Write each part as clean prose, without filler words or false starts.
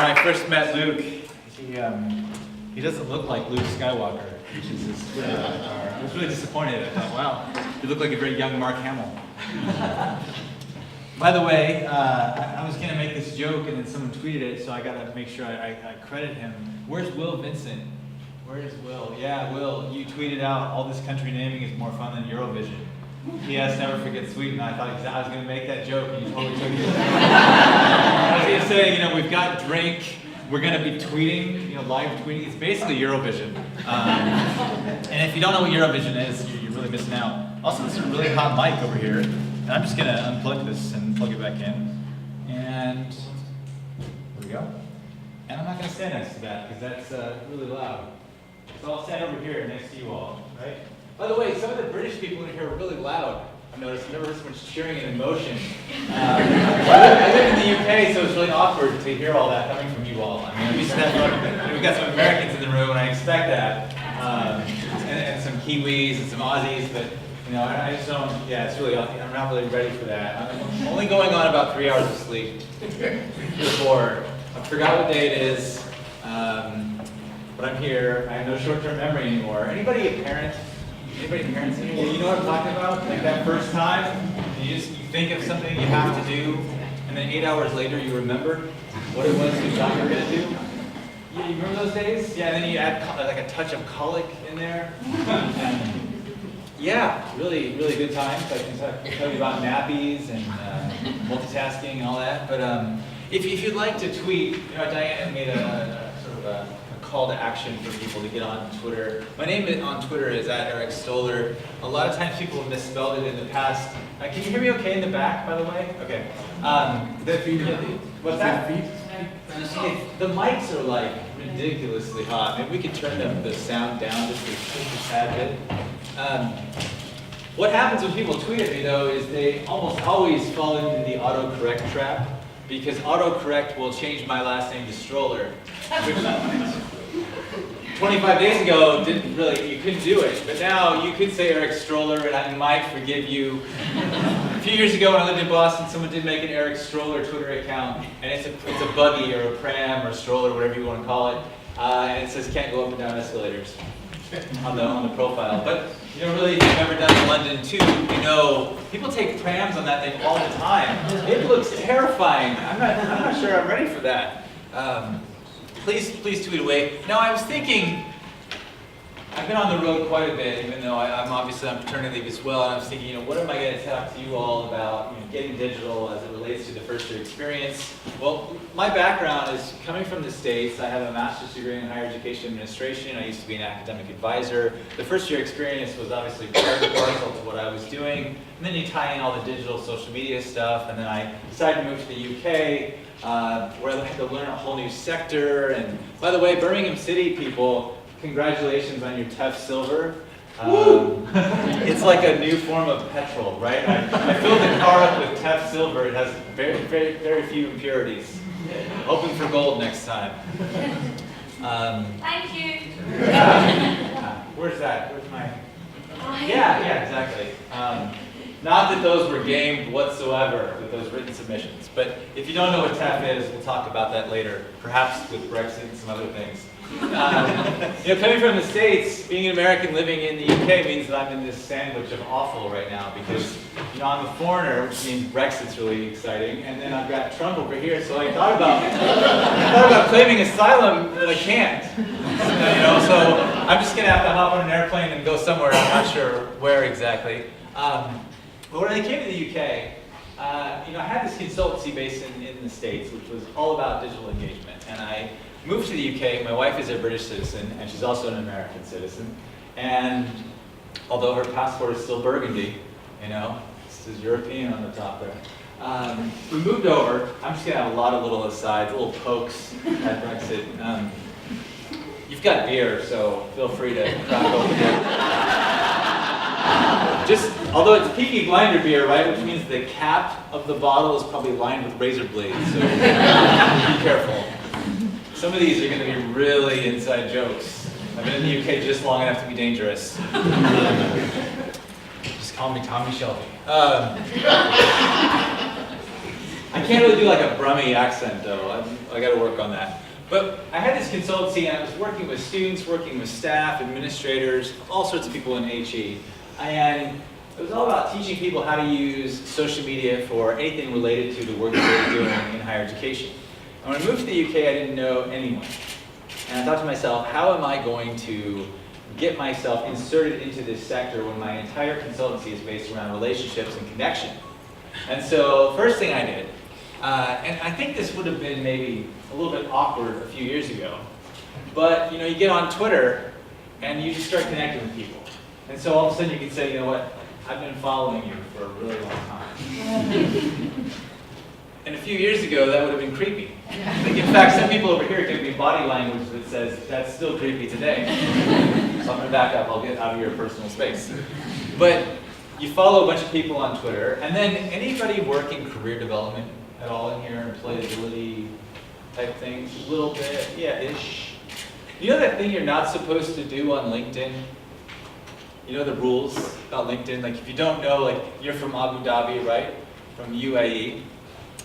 when I first met Luke, he doesn't look like Luke Skywalker, which is his Twitter avatar. I was really disappointed. I thought, wow, you look like a very young Mark Hamill. By the way, I was going to make this joke and then someone tweeted it, so I got to make sure I credit him. Where's Will Vincent? Where's Will? Yeah, Will, you tweeted out all this country naming is more fun than Eurovision. P.S. Never forget Sweden. I thought I was going to make that joke and you totally took it. I was going to say, we've got Drake. We're going to be tweeting, live tweeting. It's basically Eurovision. And if you don't know what Eurovision is, you're really missing out. Also, this is a really hot mic over here. And I'm just going to unplug this and plug it back in. And here we go. And I'm not going to stand next to that because that's really loud. So I'll stand over here next to you all, right? By the way, some of the British people in here are really loud. I've noticed, I've never heard so much cheering and emotion. I live in the UK, so it's really awkward to hear all that coming from you all. I mean, we've got some Americans in the room, and I expect that, and some Kiwis and some Aussies, but I just don't. Yeah, it's really. I'm not really ready for that. I'm only going on about 3 hours of sleep before. I forgot what day it is, but I'm here. I have no short-term memory anymore. Anybody a parent? Anybody parents in here? You know what I'm talking about? Like that first time, you think of something you have to do, and then 8 hours later you remember what it was you thought you were going to do. Yeah, you remember those days? Yeah, and then you add like a touch of colic in there. Yeah, really, really good times. I can tell you about nappies and multitasking and all that. But if you'd like to tweet, Diane made a sort of a call to action for people to get on Twitter. My name on Twitter is @Stoller. A lot of times people have misspelled it in the past. Can you hear me okay in the back, by the way? Okay. What's that? The mics are like ridiculously hot. Maybe we could turn the sound down just a tad bit. What happens when people tweet at me, though, is they almost always fall into the autocorrect trap, because autocorrect will change my last name to Stoller, which 25 days ago you couldn't do it, but now you could say Eric Stoller, and I might forgive you. A few years ago when I lived in Boston, someone did make an Eric Stoller Twitter account, and it's a buggy or a pram or a stroller, whatever you want to call it, and it says can't go up and down escalators on the profile. But really, if you've ever done the London Tube, people take prams on that thing all the time. It looks terrifying. I'm not sure I'm ready for that. Please tweet away. Now, I was thinking, I've been on the road quite a bit, even though I'm obviously on paternity leave as well, and I was thinking, what am I going to talk to you all about, getting digital as it relates to the first year experience? Well, my background is coming from the States. I have a master's degree in higher education administration. I used to be an academic advisor. The first year experience was obviously part and parcel to what I was doing, and then you tie in all the digital social media stuff, and then I decided to move to the UK, where I had to learn a whole new sector. And by the way, Birmingham City people, congratulations on your TEF Silver. It's like a new form of petrol, right? I filled the car up with TEF Silver. It has very, very, very few impurities. Hoping for gold next time. Thank you. Where's that? Where's my... Yeah, exactly. Not that those were gamed whatsoever with those written submissions, but if you don't know what TEF is, we'll talk about that later, perhaps with Brexit and some other things. Coming from the States, being an American living in the UK means that I'm in this sandwich of awful right now, because I'm a foreigner, which means Brexit's really exciting, and then I've got Trump over here, so I thought about claiming asylum, but I can't. So I'm just going to have to hop on an airplane and go somewhere. I'm not sure where exactly. But when I came to the UK, I had this consultancy based in the States, which was all about digital engagement. And I moved to the UK. My wife is a British citizen, and she's also an American citizen. And although her passport is still burgundy, it says European on the top there. We moved over. I'm just going to have a lot of little asides, little pokes at Brexit. You've got beer, so feel free to crack open it. Although it's Peaky Blinder beer, right, which means the cap of the bottle is probably lined with razor blades, so be careful. Some of these are going to be really inside jokes. I've been in the UK just long enough to be dangerous. Just call me Tommy Shelby. I can't really do like a Brummie accent though. I got to work on that. But I had this consultancy and I was working with students, working with staff, administrators, all sorts of people in HE. And it was all about teaching people how to use social media for anything related to the work that they were doing in higher education. And when I moved to the UK, I didn't know anyone. And I thought to myself, how am I going to get myself inserted into this sector when my entire consultancy is based around relationships and connection? And so, first thing I did, and I think this would have been maybe a little bit awkward a few years ago, but you get on Twitter and you just start connecting with people. And so all of a sudden you can say, you know what, I've been following you for a really long time. And a few years ago, that would have been creepy. In fact, some people over here give me body language that says, that's still creepy today. So I'm going to back up, I'll get out of your personal space. But you follow a bunch of people on Twitter, and then anybody work in career development at all in here, employability type things, a little bit, yeah-ish. You know that thing you're not supposed to do on LinkedIn? You know the rules about LinkedIn? Like if you don't know, like you're from Abu Dhabi, right? From UAE.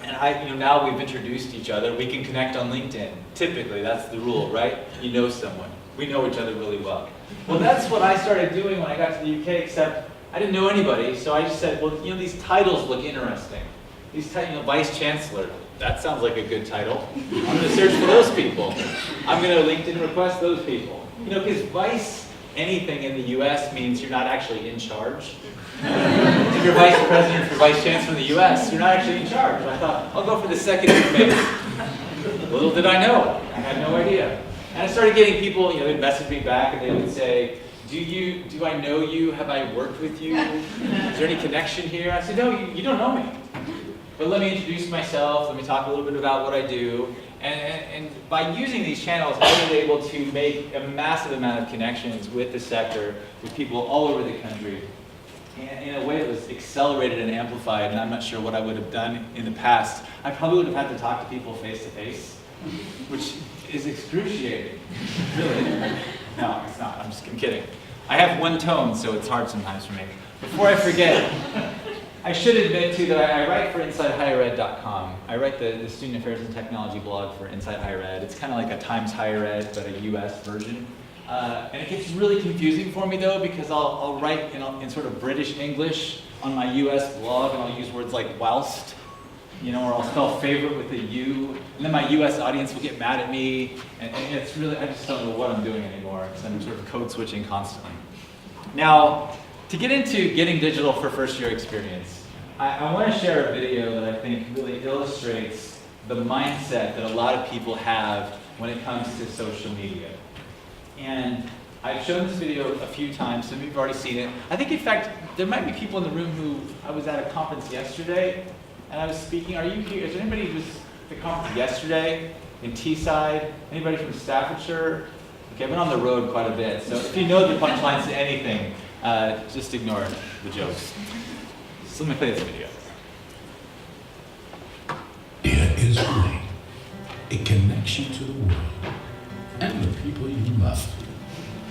And now we've introduced each other. We can connect on LinkedIn. Typically, that's the rule, right? You know someone. We know each other really well. Well, that's what I started doing when I got to the UK, except I didn't know anybody. So I just said, well, these titles look interesting. These Vice Chancellor, that sounds like a good title. I'm going to search for those people. I'm going to LinkedIn request those people. Because Vice anything in the US means you're not actually in charge. If you're vice president or vice chancellor in the US, you're not actually in charge. I thought, I'll go for the second base. Little did I know. I had no idea. And I started getting people, they'd message me back and they would say, do I know you? Have I worked with you? Is there any connection here? I said, no, you don't know me. But let me introduce myself, let me talk a little bit about what I do. And by using these channels, I was able to make a massive amount of connections with the sector, with people all over the country. And in a way that was accelerated and amplified, and I'm not sure what I would have done in the past. I probably would have had to talk to people face to face, which is excruciating. Really. No, it's not. I'm kidding. I have one tone, so it's hard sometimes for me. Before I forget, I should admit too that I write for InsideHigherEd.com. I write the Student Affairs and Technology blog for Inside Higher Ed. It's kind of like a Times Higher Ed, but a US version. And it gets really confusing for me though, because I'll write in sort of British English on my US blog, and I'll use words like whilst, or I'll spell favorite with a U, and then my US audience will get mad at me, and it's really, I just don't know what I'm doing anymore, because I'm sort of code switching constantly. Now, to get into getting digital for first year experience, I want to share a video that I think really illustrates the mindset that a lot of people have when it comes to social media. And I've shown this video a few times, some of you have already seen it. I think, in fact, there might be people in the room who, I was at a conference yesterday, and I was speaking. Are you here? Is there anybody who was at the conference yesterday in Teesside? Anybody from Staffordshire? Okay, I've been on the road quite a bit, so if you know the punchlines to anything, just ignore the jokes. So let me play this video. It is free. It connects you to the world and the people you love.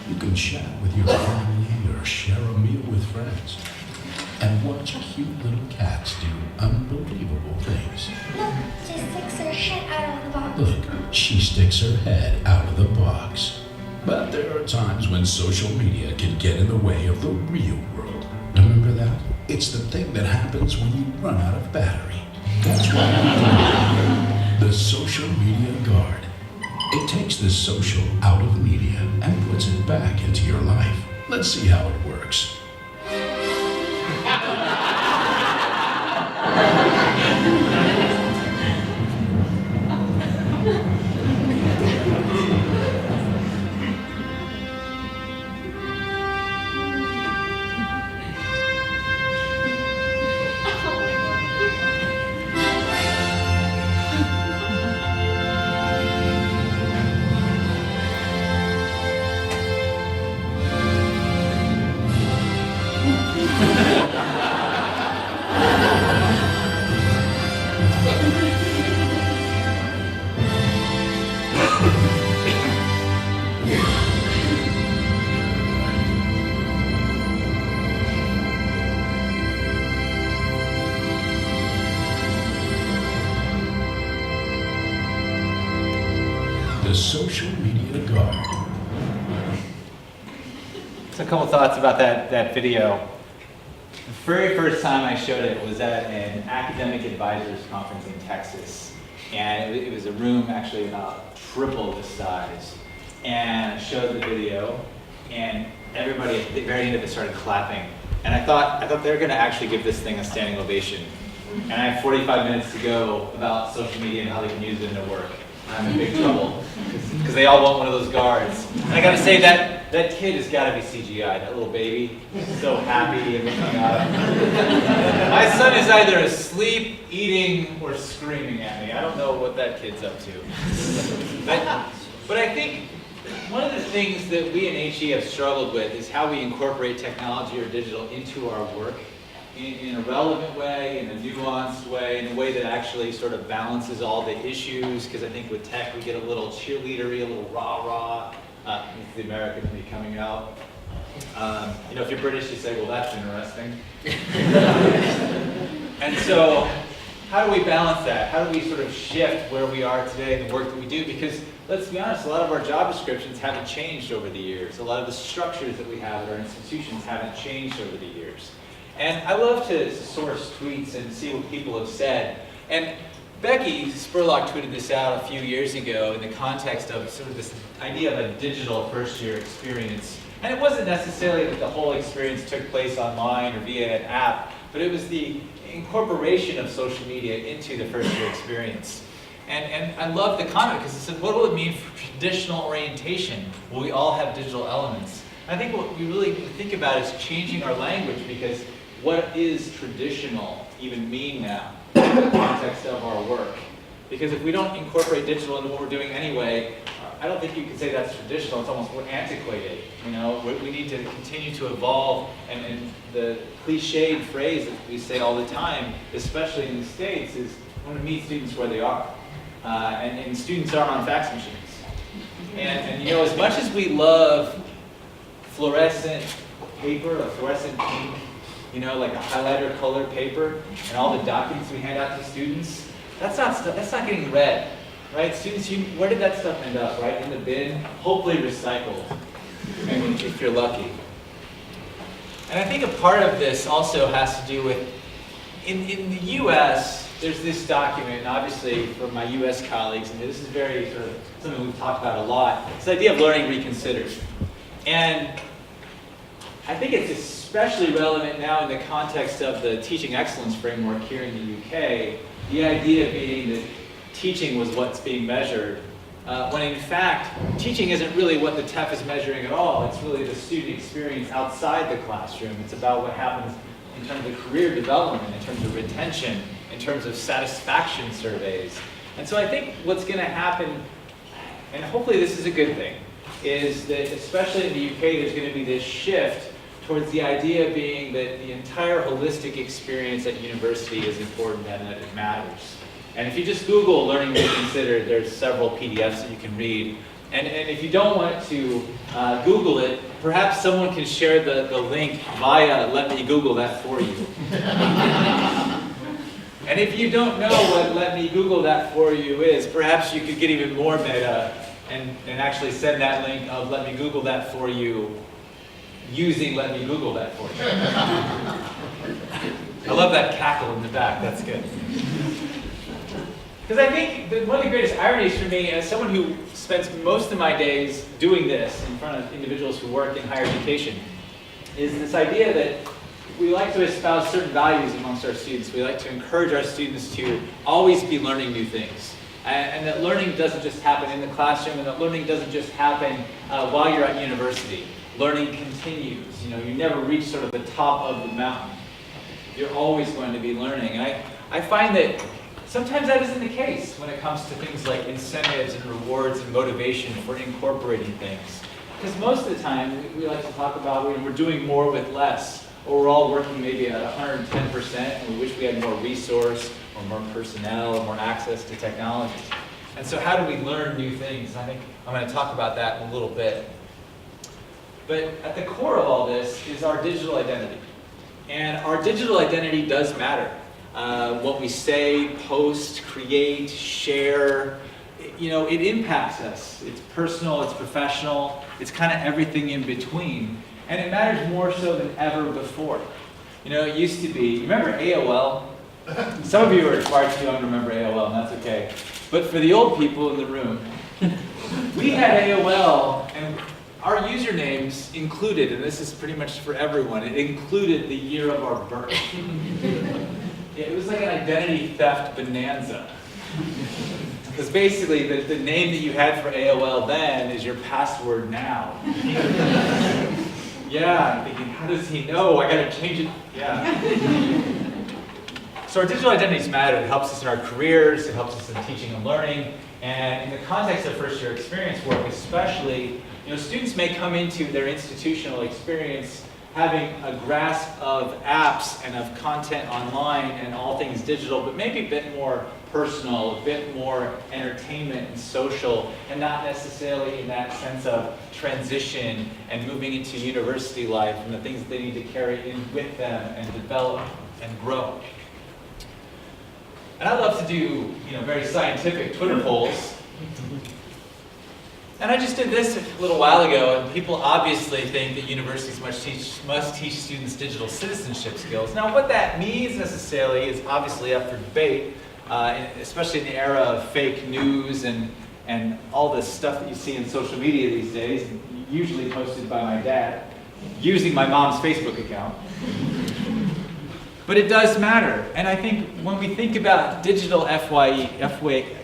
You can chat with your family or share a meal with friends and watch cute little cats do unbelievable things. Look, she sticks her head out of the box. Look, she sticks her head out of the box. But there are times when social media can get in the way of the real world. Remember that? It's the thing that happens when you run out of battery. That's why I'm doing the Social Media Guard. It takes the social out of media and puts it back into your life. Let's see how it works. the social media guard. So a couple thoughts about that video. The very first time I showed it was at an academic advisors conference in Texas. And it was a room actually about triple the size. And I showed the video, and everybody at the very end of it started clapping. And I thought they were going to actually give this thing a standing ovation. And I have 45 minutes to go about social media and how they can use it in their work. I'm in big trouble because they all want one of those guards. And I got to say that kid has got to be CGI. That little baby, so happy and looking up. My son is either asleep, eating, or screaming at me. I don't know what that kid's up to. But I think one of the things that we in HE have struggled with is how we incorporate technology or digital into our work in a relevant way, in a nuanced way, in a way that actually sort of balances all the issues, because I think with tech we get a little cheerleadery, a little rah-rah. It's the American in me coming out. You know, if you're British, you say, well, that's interesting. And so, how do we balance that? How do we sort of shift where we are today and the work that we do? Because, let's be honest, a lot of our job descriptions haven't changed over the years. A lot of the structures that we have at our institutions haven't changed over the years. And I love to source tweets and see what people have said. And Becky Spurlock tweeted this out a few years ago in the context of sort of this idea of a digital first-year experience. And it wasn't necessarily that the whole experience took place online or via an app, but it was the incorporation of social media into the first-year experience. And I love the comment because it said, what will it mean for traditional orientation? Will we all have digital elements? I think what we really need to think about is changing our language, because what is traditional even mean now in the context of our work? Because if we don't incorporate digital into what we're doing anyway, I don't think you can say that's traditional. It's almost, we're antiquated. You know, we need to continue to evolve. And the cliched phrase that we say all the time, especially in the States, is I want to meet students where they are. And students aren't on fax machines. And you know, as much as we love fluorescent paper, a fluorescent ink, you know, like a highlighter colored paper, and all the documents we hand out to students, that's not getting read, right? Students, where did that stuff end up, right? In the bin, hopefully recycled, I mean, if you're lucky. And I think a part of this also has to do with, in the US, there's this document, and obviously for my US colleagues, and this is very sort of something we've talked about a lot, it's the idea of learning reconsidered. And I think it's especially relevant now in the context of the teaching excellence framework here in the UK, the idea being that teaching was what's being measured, when in fact, teaching isn't really what the TEF is measuring at all. It's really the student experience outside the classroom. It's about what happens in terms of career development, in terms of retention, in terms of satisfaction surveys. And so I think what's going to happen, and hopefully this is a good thing, is that especially in the UK there's going to be this shift towards the idea being that the entire holistic experience at university is important and that it matters. And if you just Google Learning Reconsidered, there's several PDFs that you can read. And if you don't want to Google it, perhaps someone can share the link via Let Me Google That For You. And if you don't know what Let Me Google That For You is, perhaps you could get even more meta and actually send that link of Let Me Google That For You using Let Me Google That For You. I love that cackle in the back, that's good. Because I think that one of the greatest ironies for me, as someone who spends most of my days doing this in front of individuals who work in higher education, is this idea that we like to espouse certain values amongst our students. We like to encourage our students to always be learning new things. And that learning doesn't just happen in the classroom, and that learning doesn't just happen while you're at university. Learning continues. You know, you never reach sort of the top of the mountain. You're always going to be learning. And I find that sometimes that isn't the case when it comes to things like incentives and rewards and motivation for incorporating things. Because most of the time, we like to talk about we're doing more with less, or we're all working maybe at 110%, and we wish we had more resource, or more personnel, or more access to technology. And so how do we learn new things? I think I'm going to talk about that in a little bit. But at the core of all this is our digital identity. And our digital identity does matter. What we say, post, create, share, it impacts us. It's personal, it's professional, it's kind of everything in between. And it matters more so than ever before. It used to be, remember AOL? Some of you are far too young to remember AOL, and that's okay. But for the old people in the room, we had AOL, and our usernames included, and this is pretty much for everyone, it included the year of our birth. It was like an identity theft bonanza. Because basically, the name that you had for AOL then is your password now. Yeah, I'm thinking, how does he know? I gotta change it. Yeah. So our digital identities matter. It helps us in our careers, it helps us in teaching and learning, and in the context of first-year experience work especially, students may come into their institutional experience having a grasp of apps and of content online and all things digital, but maybe a bit more personal, a bit more entertainment and social, and not necessarily in that sense of transition and moving into university life and the things that they need to carry in with them and develop and grow. And I love to do, very scientific Twitter polls. And I just did this a little while ago, and people obviously think that universities must teach students digital citizenship skills. Now, what that means necessarily is obviously up for debate, especially in the era of fake news and all this stuff that you see in social media these days, usually posted by my dad, using my mom's Facebook account. But it does matter, and I think when we think about digital EFYE, I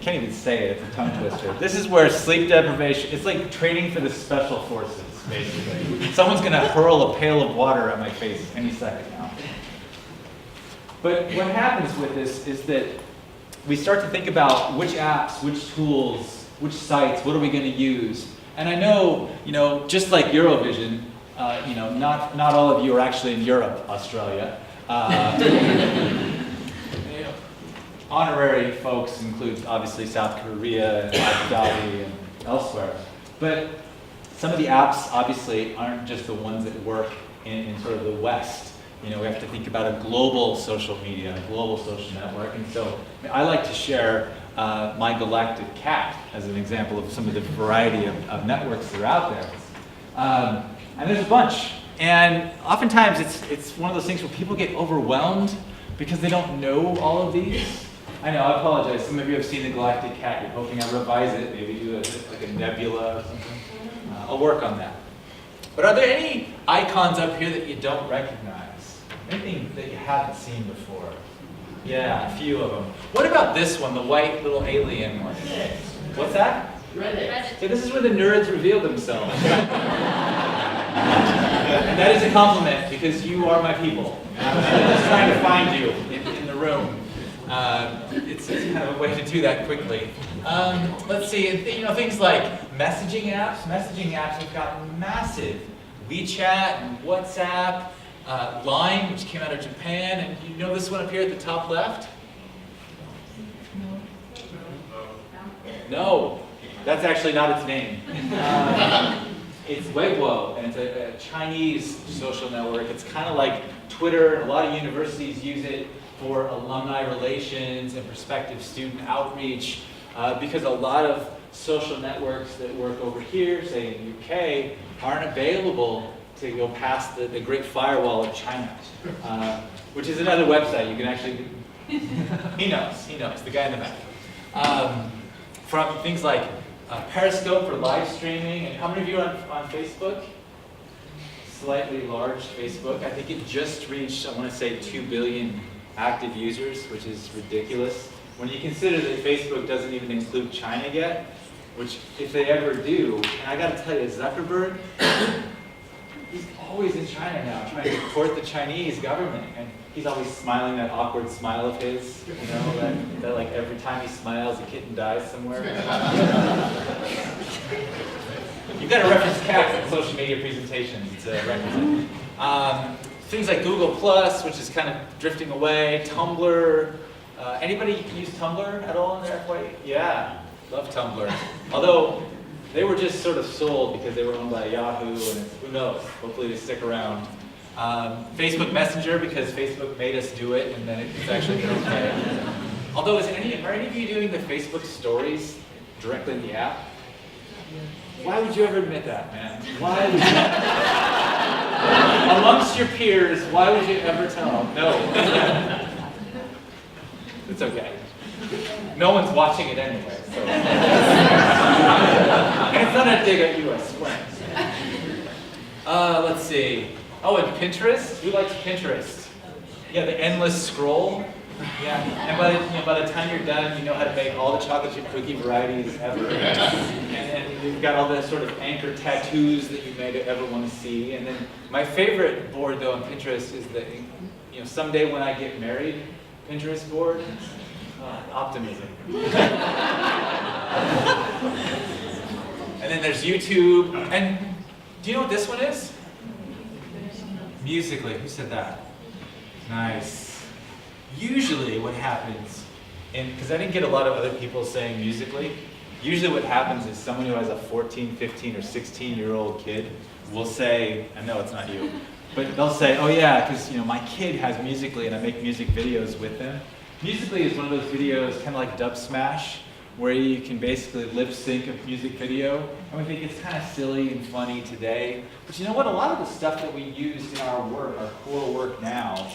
can't even say it, it's a tongue twister. This is where sleep deprivation, it's like training for the special forces, basically. Someone's gonna hurl a pail of water at my face any second now. But what happens with this is that we start to think about which apps, which tools, which sites, what are we gonna use? And I know, just like Eurovision, not all of you are actually in Europe, Australia. Honorary folks include obviously South Korea and Abu Dhabi and elsewhere. But some of the apps obviously aren't just the ones that work in sort of the West. We have to think about a global social media, a global social network. And so I like to share my galactic cat as an example of some of the variety of networks that are out there. And there's a bunch. And oftentimes it's one of those things where people get overwhelmed because they don't know all of these. I know, I apologize. Some of you have seen the Galactic Cat. You're hoping I revise it, maybe do like a nebula or something. I'll work on that. But are there any icons up here that you don't recognize? Anything that you haven't seen before? Yeah, a few of them. What about this one, the white little alien one? What's that? Reddit. Yeah, this is where the nerds reveal themselves. And that is a compliment because you are my people. I'm just trying to find you in the room. It's kind of a way to do that quickly. Let's see, things like messaging apps. Messaging apps have gotten massive. WeChat and WhatsApp, Line, which came out of Japan, and this one up here at the top left? No, that's actually not its name. It's Weibo, and it's a Chinese social network. It's kind of like Twitter. A lot of universities use it for alumni relations and prospective student outreach because a lot of social networks that work over here, say in the UK, aren't available to go past the Great Firewall of China, which is another website you can actually, he knows, the guy in the back. From things like Periscope for live streaming, and how many of you are on Facebook? Slightly large Facebook. I think it just reached, I want to say 2 billion active users, which is ridiculous. When you consider that Facebook doesn't even include China yet, which if they ever do, and I gotta tell you, Zuckerberg, he's always in China now, trying to support the Chinese government, and he's always smiling that awkward smile of his, that like every time he smiles, a kitten dies somewhere. You've got to reference cats in social media presentations. It's a requisite. Things like Google Plus, which is kind of drifting away. Tumblr. Anybody use Tumblr at all in their EFYE? Yeah, love Tumblr. Although they were just sort of sold because they were owned by Yahoo, and who knows? Hopefully they stick around. Facebook Messenger, because Facebook made us do it, and then it's actually been okay. Although, are any of you doing the Facebook Stories directly in the app. Why would you ever admit that, man? Why would you? Amongst your peers, why would you ever tell them? No. It's okay. No one's watching it anyway, so. And it's not a dig at you, I swear. Let's see. Oh, and Pinterest? Who likes Pinterest? Yeah, the endless scroll. Yeah, and by the time you're done, you know how to make all the chocolate chip cookie varieties ever. And you've got all the sort of anchor tattoos that you may ever want to see. And then my favorite board, though, on Pinterest is the, someday when I get married, Pinterest board. Optimism. And then there's YouTube. And do you know what this one is? Musical.ly. Who said that? Nice. Usually what happens, because I didn't get a lot of other people saying Musical.ly, usually what happens is someone who has a 14, 15, or 16-year-old kid will say, I know it's not you, but they'll say, oh yeah, because my kid has Musical.ly and I make music videos with them. Musical.ly is one of those videos, kind of like Dub Smash, where you can basically lip sync a music video. And we think it's kind of silly and funny today. But you know what? A lot of the stuff that we use in our work, our core work now,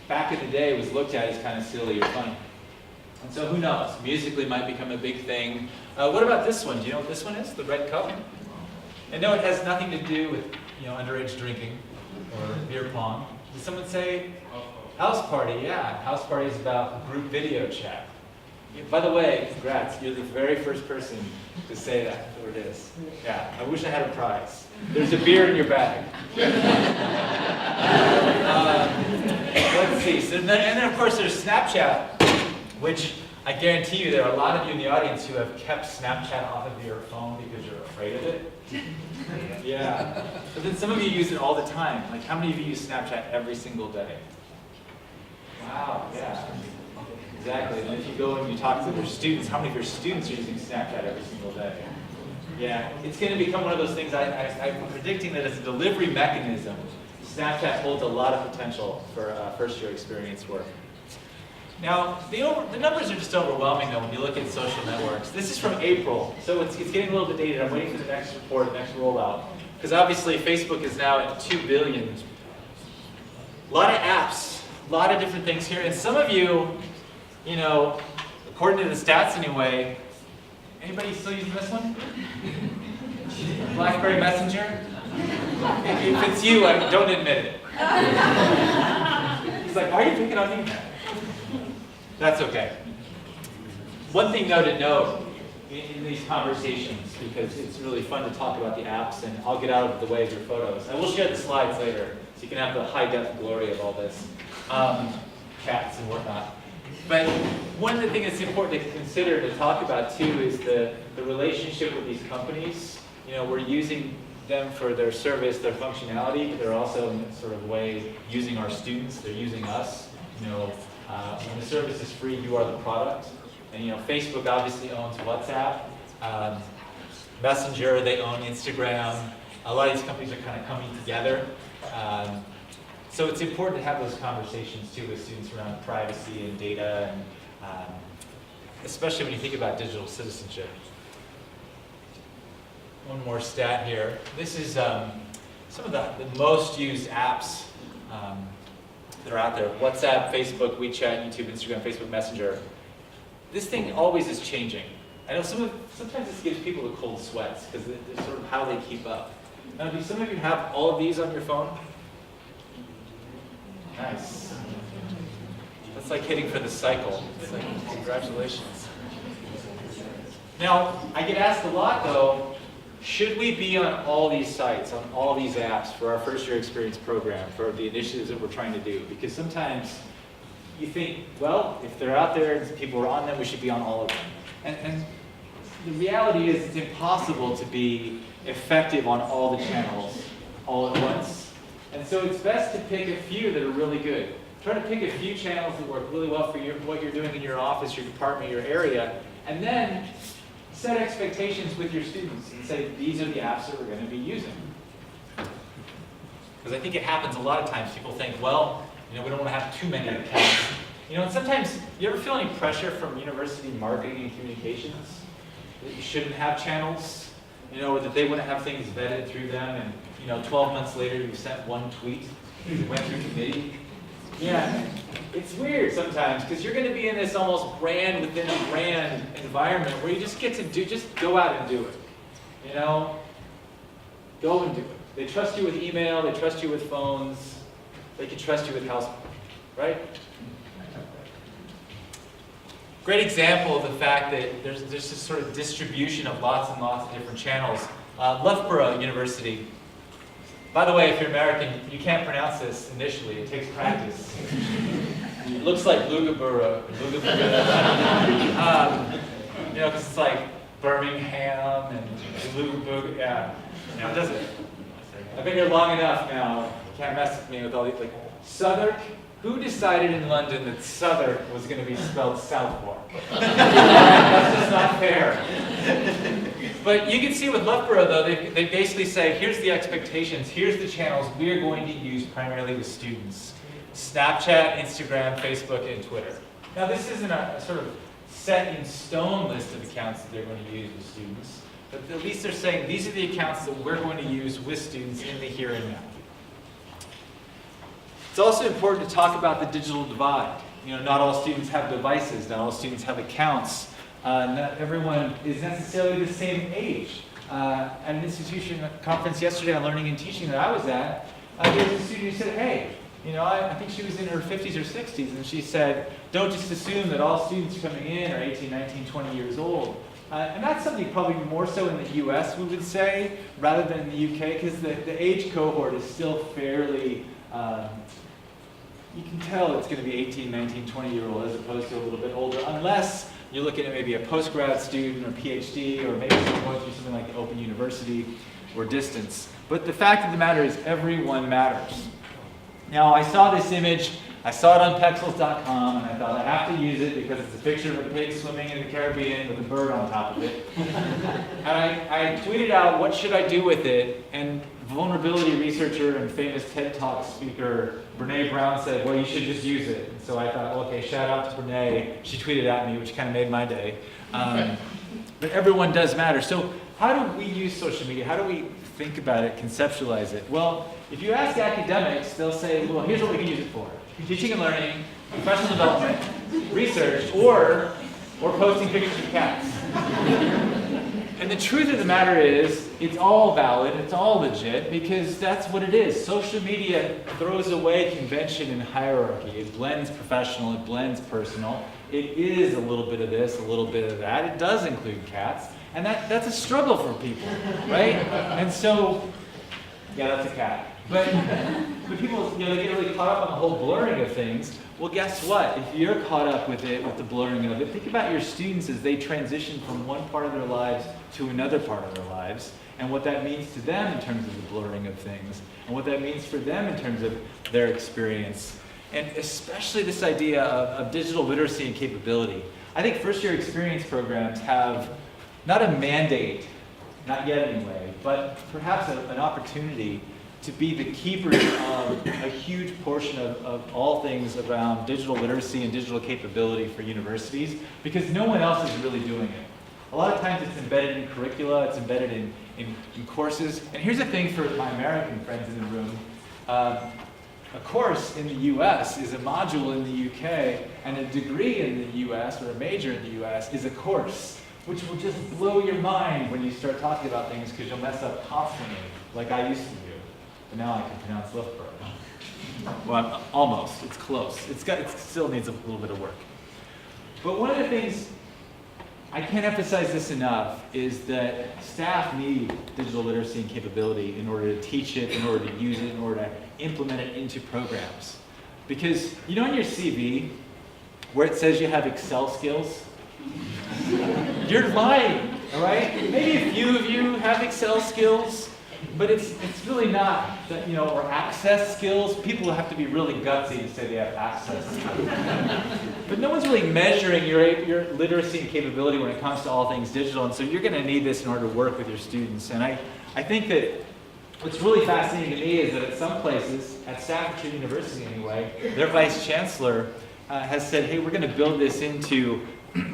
back in the day was looked at as kind of silly or funny. And so who knows? Musical.ly might become a big thing. What about this one? Do you know what this one is? The red cup? And no, it has nothing to do with underage drinking or beer pong. Did someone say house party? Yeah, house party is about group video chat. By the way, congrats, you're the very first person to say that. There it is. Yeah, I wish I had a prize. There's a beer in your bag. Let's see, and then of course there's Snapchat, which I guarantee you there are a lot of you in the audience who have kept Snapchat off of your phone because you're afraid of it. Yeah, but then some of you use it all the time. Like how many of you use Snapchat every single day? Wow, yeah. Exactly, and if you go and you talk to your students, how many of your students are using Snapchat every single day? Yeah, it's going to become one of those things, I'm predicting that as a delivery mechanism, Snapchat holds a lot of potential for first-year experience work. Now, the numbers are just overwhelming though when you look at social networks. This is from April, so it's getting a little bit dated. I'm waiting for the next report, the next rollout. Because obviously Facebook is now at 2 billion. A lot of apps, a lot of different things here, and some of you, according to the stats anyway, anybody still using this one? BlackBerry Messenger? If it's you, don't admit it. He's like, why are you picking on me? That's okay. One thing though to note in these conversations, because it's really fun to talk about the apps, and I'll get out of the way of your photos. I will share the slides later, so you can have the high-def glory of all this. Cats and whatnot. But one of the things that's important to consider to talk about too is the relationship with these companies. We're using them for their service, their functionality, but they're also in a sort of way using our students. They're using us. When the service is free, you are the product. And Facebook obviously owns WhatsApp. Messenger, they own Instagram. A lot of these companies are kind of coming together. So it's important to have those conversations too with students around privacy and data, and especially when you think about digital citizenship. One more stat here. This is some of the most used apps that are out there. WhatsApp, Facebook, WeChat, YouTube, Instagram, Facebook Messenger. This thing always is changing. I know sometimes this gives people the cold sweats because it's sort of how they keep up. Now, do some of you have all of these on your phone? Nice. That's like hitting for the cycle. It's like, congratulations. Now, I get asked a lot though, should we be on all these sites, on all these apps for our first year experience program, for the initiatives that we're trying to do? Because sometimes you think, well, if they're out there and people are on them, we should be on all of them. And the reality is it's impossible to be effective on all the channels all at once. And so it's best to pick a few that are really good. Try to pick a few channels that work really well for what you're doing in your office, your department, your area, and then set expectations with your students and say, these are the apps that we're going to be using. Because I think it happens a lot of times. People think, well, we don't want to have too many accounts. And sometimes, you ever feel any pressure from university marketing and communications? that you shouldn't have channels, or that they wouldn't have things vetted through them, and 12 months later you sent one tweet, it went through committee. Yeah, it's weird sometimes because you're going to be in this almost brand within a brand environment where you just get to just go out and do it. Go and do it. They trust you with email, they trust you with phones, they can trust you with house, right? Great example of the fact that there's this sort of distribution of lots and lots of different channels. Loughborough University. By the way, if you're American, you can't pronounce this initially. It takes practice. It looks like Loughborough. Because it's like Birmingham and Loughborough. Yeah, it doesn't. I've been here long enough now. You can't mess with me with all these, like, Southwark. Who decided in London that Southwark was going to be spelled Southwark? That's just not fair. But you can see with Loughborough, though, they basically say, here's the expectations, here's the channels we're going to use primarily with students. Snapchat, Instagram, Facebook, and Twitter. Now, this isn't a sort of set in stone list of accounts that they're going to use with students, but at least they're saying these are the accounts that we're going to use with students in the here and now. It's also important to talk about the digital divide. Not all students have devices, not all students have accounts. Not everyone is necessarily the same age. At an institution conference yesterday on learning and teaching that I was at, there was a student who said, hey, I think she was in her 50s or 60s, and she said, don't just assume that all students coming in are 18, 19, 20 years old. And that's something probably more so in the US, we would say, rather than in the UK, because the age cohort is still fairly, you can tell it's going to be 18, 19, 20-year-old as opposed to a little bit older, unless you're looking at maybe a postgrad student or PhD, or maybe someone going through something like the Open University or distance. But the fact of the matter is everyone matters. Now, I saw this image, I saw it on Pexels.com, and I thought I have to use it because it's a picture of a pig swimming in the Caribbean with a bird on top of it. And I tweeted out, what should I do with it? And vulnerability researcher and famous TED Talk speaker Brene Brown said, well, you should just use it. And so I thought, well, okay, shout out to Brene. She tweeted at me, which kind of made my day. But everyone does matter. So how do we use social media? How do we think about it, conceptualize it? Well, if you ask academics, they'll say, well, here's what we can use it for. Teaching and learning, professional development, research, or posting pictures of cats. And the truth of the matter is, it's all valid, it's all legit, because that's what it is. Social media throws away convention and hierarchy. It blends professional, it blends personal. It is a little bit of this, a little bit of that. It does include cats. And that's a struggle for people, right? And so, yeah, that's a cat. But people, they get really caught up on the whole blurring of things. Well, guess what? If you're caught up with it, with the blurring of it, think about your students as they transition from one part of their lives to another part of their lives, and what that means to them in terms of the blurring of things, and what that means for them in terms of their experience. And especially this idea of digital literacy and capability. I think first-year experience programs have not a mandate, not yet anyway, but perhaps an opportunity to be the keepers of a huge portion of all things around digital literacy and digital capability for universities, because no one else is really doing it. A lot of times it's embedded in curricula, it's embedded in courses. And here's the thing for my American friends in the room. A course in the US is a module in the UK, and a degree in the US, or a major in the US, is a course, which will just blow your mind when you start talking about things because you'll mess up constantly, like I used to do. But now I can pronounce Loughborough. Well, almost. It's close. It still needs a little bit of work. But one of the things, I can't emphasize this enough, is that staff need digital literacy and capability in order to teach it, in order to use it, in order to implement it into programs. Because, in your CV, where it says you have Excel skills, you're lying, all right? Maybe a few of you have Excel skills, but it's really not that, or access skills. People have to be really gutsy to say they have access skills. But no one's really measuring your literacy and capability when it comes to all things digital, and so you're going to need this in order to work with your students. And I think that what's really fascinating to me is that at some places, at Staffordshire University anyway, their vice chancellor has said, hey, we're going to build this into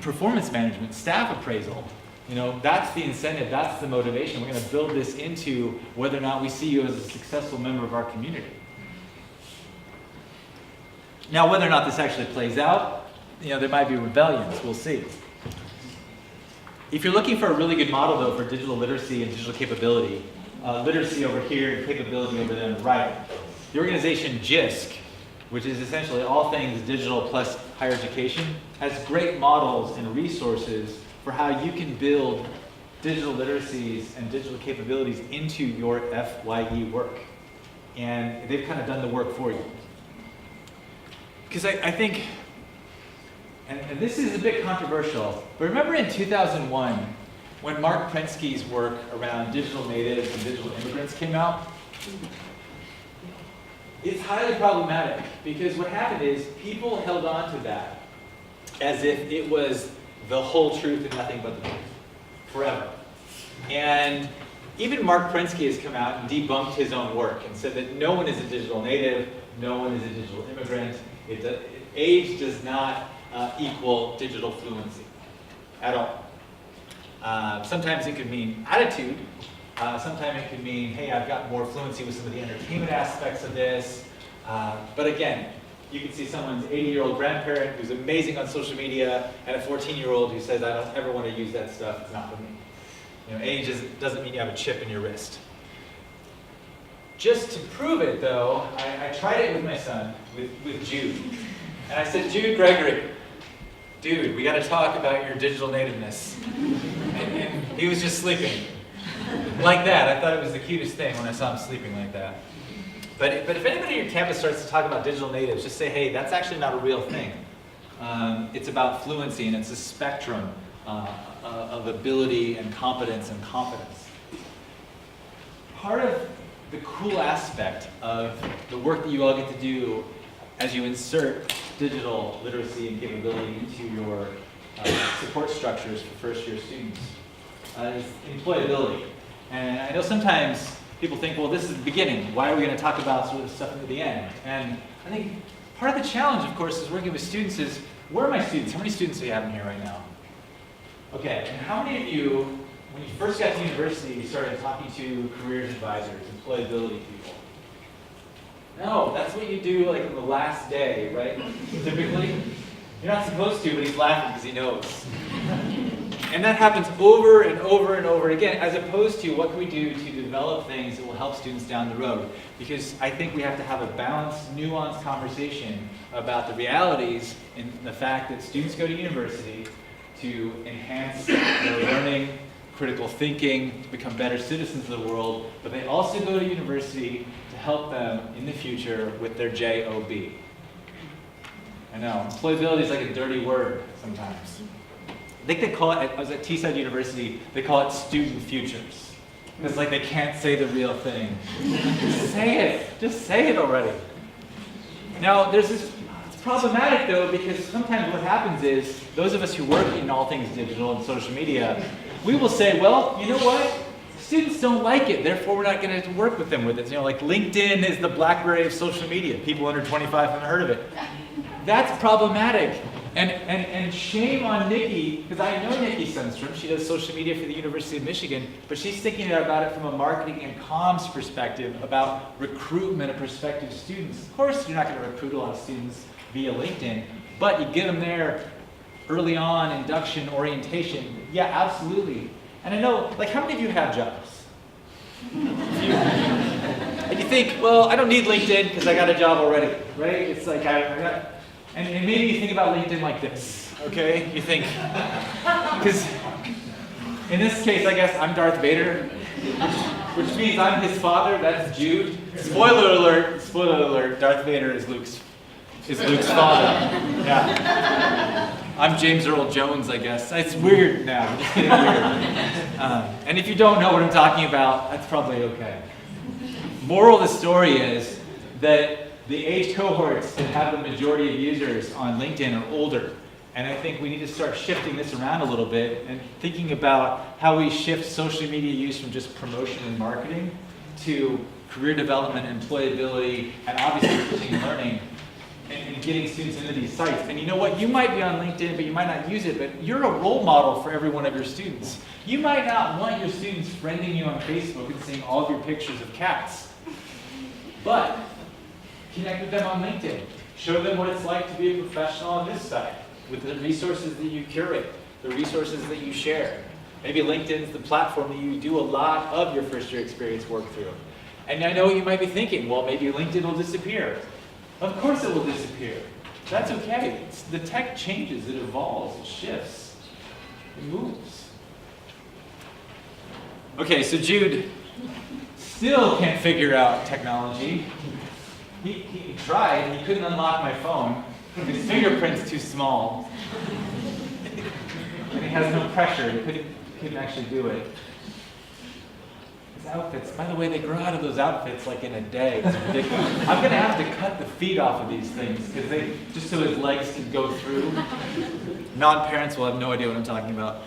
performance management, staff appraisal. You know, that's the incentive, that's the motivation. We're going to build this into whether or not we see you as a successful member of our community. Now, whether or not this actually plays out, you know, there might be rebellions. We'll see. If you're looking for a really good model, though, for digital literacy and digital capability, literacy over here and capability over there on the right, the organization JISC, which is essentially all things digital plus higher education, has great models and resources for how you can build digital literacies and digital capabilities into your EFYE work. And they've kind of done the work for you. Because I think, and this is a bit controversial, but remember in 2001, when Mark Prensky's work around digital natives and digital immigrants came out? It's highly problematic, because what happened is people held on to that as if it was the whole truth and nothing but the truth, forever. And even Mark Prensky has come out and debunked his own work and said that no one is a digital native, no one is a digital immigrant. Age does not equal digital fluency at all. Sometimes it could mean attitude. Sometimes it could mean, hey, I've got more fluency with some of the entertainment aspects of this. But again, you can see someone's 80-year-old grandparent who's amazing on social media and a 14-year-old who says, I don't ever want to use that stuff, it's not for me. You know, age doesn't mean you have a chip in your wrist. Just to prove it, though, I tried it with my son, with Jude. And I said, Jude Gregory, dude, we got to talk about your digital nativeness. And he was just sleeping. Like that. I thought it was the cutest thing when I saw him sleeping like that. But if anybody at your campus starts to talk about digital natives, just say, hey, that's actually not a real thing. It's about fluency, and it's a spectrum of ability and competence and confidence. Part of the cool aspect of the work that you all get to do as you insert digital literacy and capability into your support structures for first-year students is employability. And I know sometimes people think, well, this is the beginning. Why are we going to talk about sort of stuff at the end? And I think part of the challenge, of course, is working with students is, where are my students? How many students do we have in here right now? Okay, and how many of you, when you first got to university, you started talking to careers advisors, employability people? No, that's what you do like on the last day, right? Typically. You're not supposed to, but he's laughing because he knows. And that happens over and over and over again, as opposed to what can we do to develop things that will help students down the road. Because I think we have to have a balanced, nuanced conversation about the realities and the fact that students go to university to enhance their learning, critical thinking, become better citizens of the world, but they also go to university to help them in the future with their JOB. I know, employability is like a dirty word sometimes. I think they call it, I was at Teesside University, they call it student futures. It's like they can't say the real thing. Just say it, just say it already. Now, there's this, it's problematic though, because sometimes what happens is, those of us who work in all things digital and social media, we will say, well, you know what? Students don't like it, therefore we're not going to work with them with it. You know, like LinkedIn is the BlackBerry of social media. People under 25 haven't heard of it. That's problematic. And shame on Nikki, because I know Nikki Sundstrom. She does social media for the University of Michigan, but she's thinking about it from a marketing and comms perspective about recruitment of prospective students. Of course, you're not going to recruit a lot of students via LinkedIn, but you get them there early on, induction, orientation. Yeah, absolutely. And I know, like, how many of you have jobs? And you think, well, I don't need LinkedIn because I got a job already, right? It's like I got. And maybe you think about LinkedIn like this, okay? You think, because in this case, I guess I'm Darth Vader, which means I'm his father. That's Jude. Spoiler alert, Darth Vader is Luke's father. Yeah. I'm James Earl Jones, I guess. It's weird now. I'm just getting weird. And if you don't know what I'm talking about, that's probably okay. Moral of the story is that the age cohorts that have the majority of users on LinkedIn are older. And I think we need to start shifting this around a little bit and thinking about how we shift social media use from just promotion and marketing to career development, employability, and obviously teaching and learning. and getting students into these sites. And you know what? You might be on LinkedIn, but you might not use it, but you're a role model for every one of your students. You might not want your students friending you on Facebook and seeing all of your pictures of cats, but connect with them on LinkedIn. Show them what it's like to be a professional on this side, with the resources that you curate, the resources that you share. Maybe LinkedIn is the platform that you do a lot of your first year experience work through. And I know what you might be thinking, well, maybe LinkedIn will disappear. Of course it will disappear. That's okay. The tech changes, it evolves, it shifts, it moves. Okay, so Jude still can't figure out technology. He tried, he couldn't unlock my phone. His fingerprint's too small. And he has no pressure, he couldn't actually do it. His outfits, by the way, they grow out of those outfits like in a day. It's ridiculous. I'm gonna have to cut the feet off of these things because just so his legs can go through. Non-parents will have no idea what I'm talking about.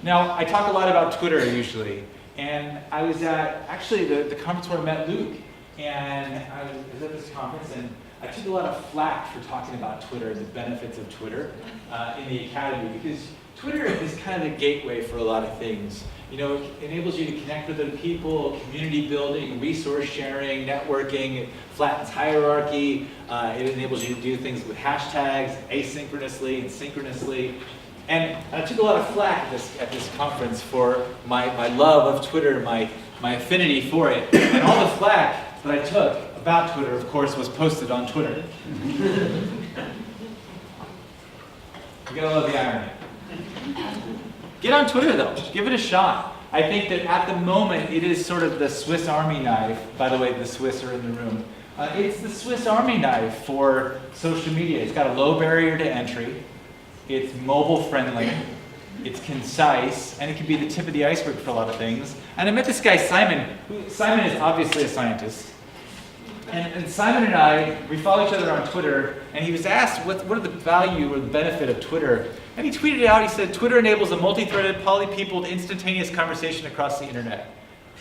Now, I talk a lot about Twitter usually, and I was at actually the conference where I met Luke, and I was at this conference, and I took a lot of flack for talking about Twitter, the benefits of Twitter in the academy, because Twitter is kind of the gateway for a lot of things. You know, it enables you to connect with other people, community building, resource sharing, networking, it flattens hierarchy, it enables you to do things with hashtags, asynchronously and synchronously. And I took a lot of flack at this conference for my love of Twitter, my affinity for it. And all the flack that I took about Twitter, of course, was posted on Twitter. You gotta love the irony. Get on Twitter though, give it a shot. I think that at the moment it is sort of the Swiss Army knife. By the way, the Swiss are in the room. It's the Swiss Army knife for social media. It's got a low barrier to entry. It's mobile friendly. It's concise, and it can be the tip of the iceberg for a lot of things. And I met this guy, Simon. Simon is obviously a scientist. And Simon and I, we follow each other on Twitter, and he was asked what are the value or the benefit of Twitter. And he tweeted out, he said, Twitter enables a multi-threaded, poly-peopled, instantaneous conversation across the internet.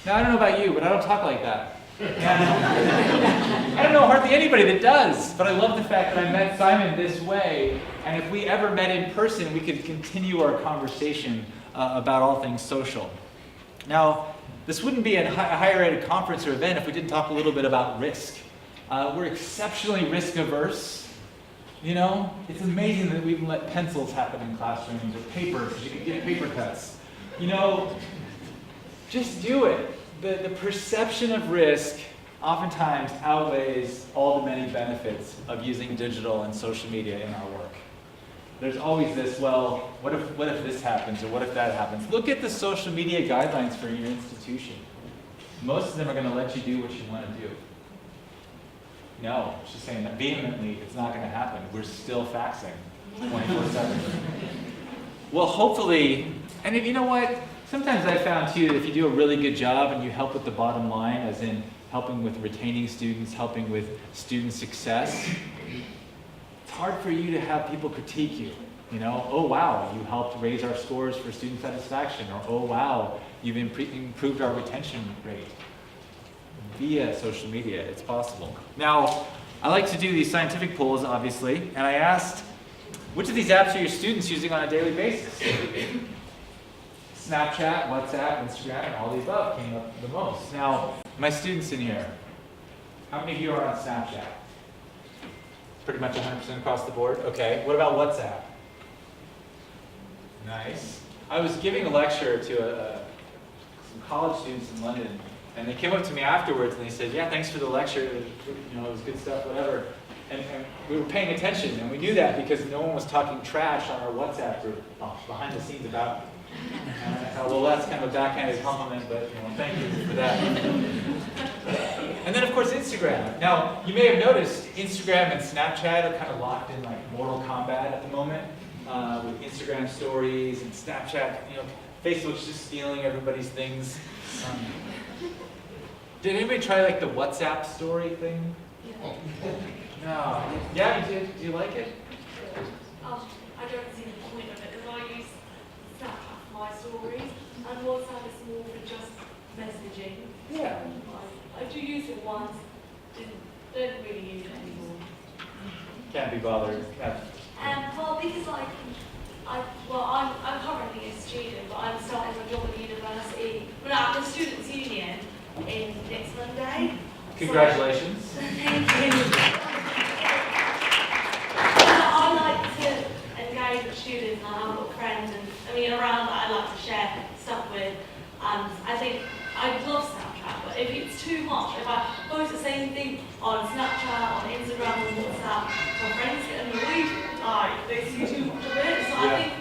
Now, I don't know about you, but I don't talk like that. And I don't know hardly anybody that does, but I love the fact that I met Simon this way, and if we ever met in person, we could continue our conversation about all things social. Now, this wouldn't be a higher ed conference or event if we didn't talk a little bit about risk. We're exceptionally risk averse. You know, it's amazing that we even let pencils happen in classrooms or paper, because you can get paper cuts. You know, just do it. The perception of risk oftentimes outweighs all the many benefits of using digital and social media in our work. There's always this, well, what if this happens, or what if that happens? Look at the social media guidelines for your institution. Most of them are going to let you do what you want to do. No, she's saying that vehemently, it's not going to happen. We're still faxing 24/7. Well, hopefully, and if, you know what? Sometimes I found too that if you do a really good job and you help with the bottom line, as in helping with retaining students, helping with student success, it's hard for you to have people critique you. You know, oh wow, you helped raise our scores for student satisfaction, or oh wow, you've improved our retention rate. Via social media, it's possible. Now, I like to do these scientific polls, obviously, and I asked, which of these apps are your students using on a daily basis? Snapchat, WhatsApp, Instagram, and all the above came up the most. Now, my students in here, how many of you are on Snapchat? Pretty much 100% across the board? Okay, what about WhatsApp? Nice. I was giving a lecture to some college students in London, and they came up to me afterwards and they said, yeah, thanks for the lecture, you know, it was good stuff, whatever. And we were paying attention, and we knew that because no one was talking trash on our WhatsApp group behind the scenes about me. And I thought, well, that's kind of a backhanded compliment, but you know, thank you for that. And then, of course, Instagram. Now, you may have noticed Instagram and Snapchat are kind of locked in like Mortal Kombat at the moment, with Instagram stories and Snapchat. You know, Facebook's just stealing everybody's things. Did anybody try like the WhatsApp story thing? Yeah. No. Yeah, you did. Do you like it? I don't see the point of it, because I use Snapchat for my stories, and WhatsApp is more for just messaging. Yeah. I do use it once, don't really use it anymore. Can't be bothered. Well, because like, I'm currently a student, but I'm starting my job at the university. Well, at the Students' Union in next Monday. Congratulations. So, thank you. I like to engage with students, and I've got friends, and I mean around that I like to share stuff with. And I think I love Snapchat, but if it's too much, if I post the same thing on Snapchat, on Instagram, on WhatsApp, my friends get annoyed, like they see too much of it. So I think,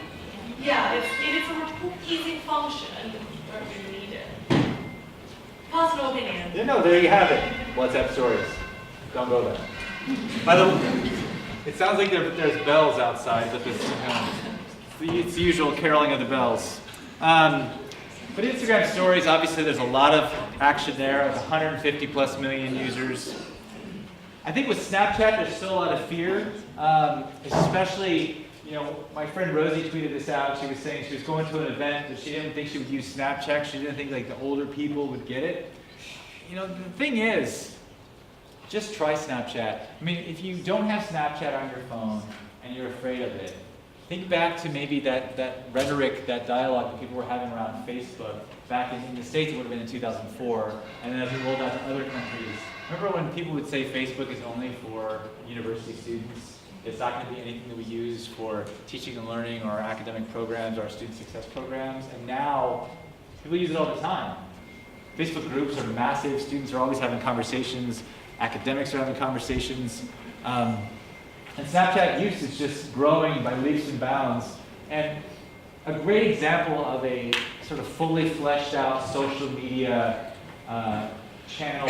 yeah, if it's a repeating function, you don't really need it. Personal opinion. Yeah, no, there you have it. WhatsApp stories. Don't go there. By the way, it sounds like there's bells outside, but it's the usual caroling of the bells. But Instagram stories, obviously there's a lot of action there, of 150 plus million users. I think with Snapchat, there's still a lot of fear, especially, my friend Rosie tweeted this out. She was saying she was going to an event, but she didn't think she would use Snapchat. She didn't think like the older people would get it. The thing is, just try Snapchat. I mean, if you don't have Snapchat on your phone and you're afraid of it, think back to maybe that rhetoric, that dialogue that people were having around Facebook. Back in the States, it would have been in 2004, and then as we rolled out to other countries. Remember when people would say Facebook is only for university students? It's not going to be anything that we use for teaching and learning or academic programs or our student success programs. And now, people use it all the time. Facebook groups are massive. Students are always having conversations. Academics are having conversations. And Snapchat use is just growing by leaps and bounds. And a great example of a sort of fully fleshed out social media channel,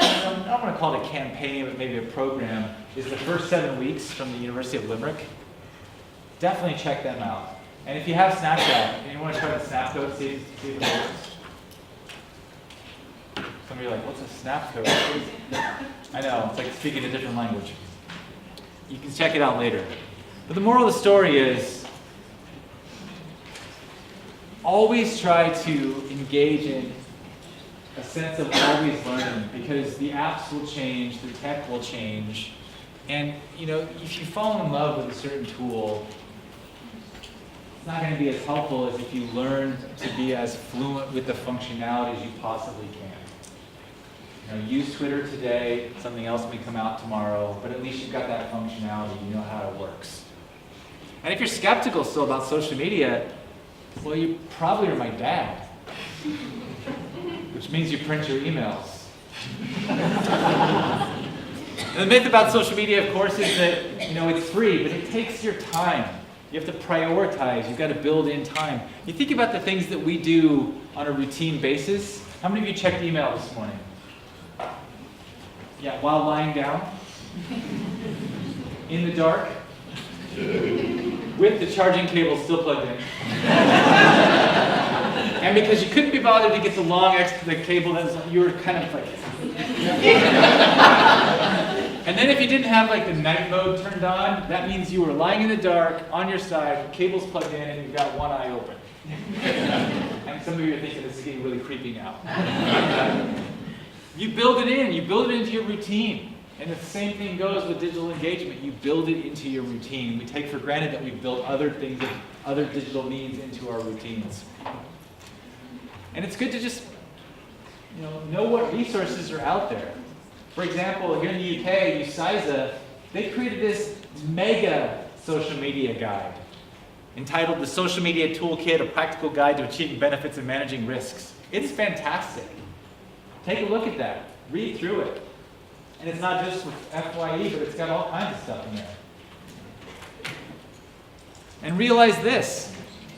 I don't want to call it a campaign, but maybe a program, is the first 7 weeks from the University of Limerick. Definitely check them out. And if you have Snapchat and you want to try the snap code, see if it works. Some of you are like, what's a snap code? I know, it's like speaking a different language. You can check it out later. But the moral of the story is, always try to engage in a sense of always learning, because the apps will change, the tech will change, and if you fall in love with a certain tool, it's not going to be as helpful as if you learn to be as fluent with the functionality as you possibly can. Use Twitter today, something else may come out tomorrow, but at least you've got that functionality, you know how it works. And if you're skeptical still about social media, well, you probably are my dad, which means you print your emails. And the myth about social media, of course, is that it's free, but it takes your time. You have to prioritize. You've got to build in time. You think about the things that we do on a routine basis. How many of you checked email this morning? Yeah, while lying down, in the dark, with the charging cable still plugged in. And because you couldn't be bothered to get the long the cable, you were kind of like. And then if you didn't have like the night mode turned on, that means you were lying in the dark, on your side, cable's plugged in, and you've got one eye open. And some of you are thinking this is getting really creepy now. You build it in, you build it into your routine. And the same thing goes with digital engagement. You build it into your routine. We take for granted that we've built other things, other digital means into our routines. And it's good to just know what resources are out there. For example, here in the UK, EFYE, they created this mega social media guide entitled The Social Media Toolkit, a Practical Guide to Achieving Benefits and Managing Risks. It's fantastic. Take a look at that. Read through it. And it's not just with EFYE, but it's got all kinds of stuff in there. And realize this.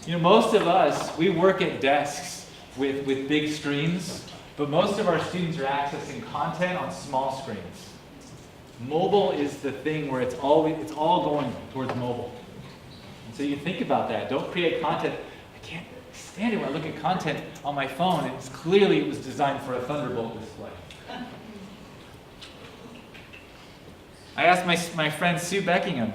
Most of us, we work at desks with big screens, but most of our students are accessing content on small screens. Mobile is the thing where it's all going towards mobile. And so you think about that. Don't create content. I can't stand it when I look at content on my phone, and it was designed for a Thunderbolt display. I asked my friend Sue Beckingham,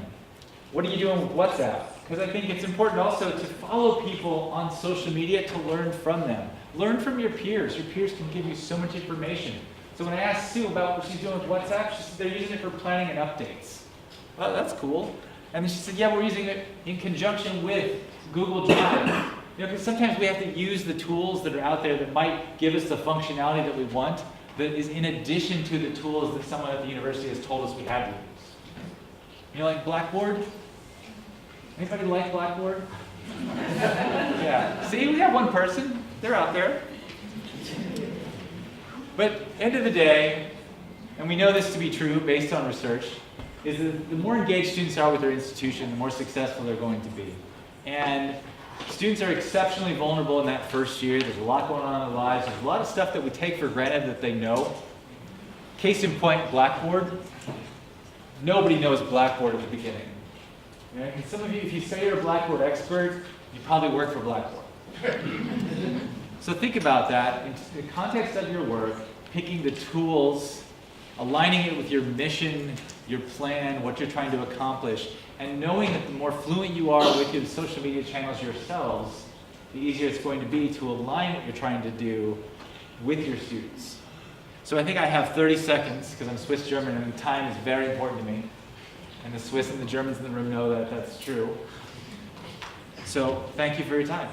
what are you doing with WhatsApp? Because I think it's important also to follow people on social media to learn from them. Learn from your peers. Your peers can give you so much information. So when I asked Sue about what she's doing with WhatsApp, she said they're using it for planning and updates. well, that's cool. And then she said, yeah, we're using it in conjunction with Google Drive. You know, because sometimes we have to use the tools that are out there that might give us the functionality that we want, that is in addition to the tools that someone at the university has told us we had to use. You know, like Blackboard? Anybody like Blackboard? Yeah. See, we have one person. They're out there. But end of the day, and we know this to be true based on research, is that the more engaged students are with their institution, the more successful they're going to be. And students are exceptionally vulnerable in that first year. There's a lot going on in their lives. There's a lot of stuff that we take for granted that they know. Case in point, Blackboard. Nobody knows Blackboard at the beginning. Okay? And some of you, if you say you're a Blackboard expert, you probably work for Blackboard. So think about that in the context of your work, picking the tools, aligning it with your mission, your plan, what you're trying to accomplish, and knowing that the more fluent you are with your social media channels yourselves, the easier it's going to be to align what you're trying to do with your students. So I think I have 30 seconds, because I'm Swiss German and time is very important to me. And the Swiss and the Germans in the room know that that's true. So thank you for your time.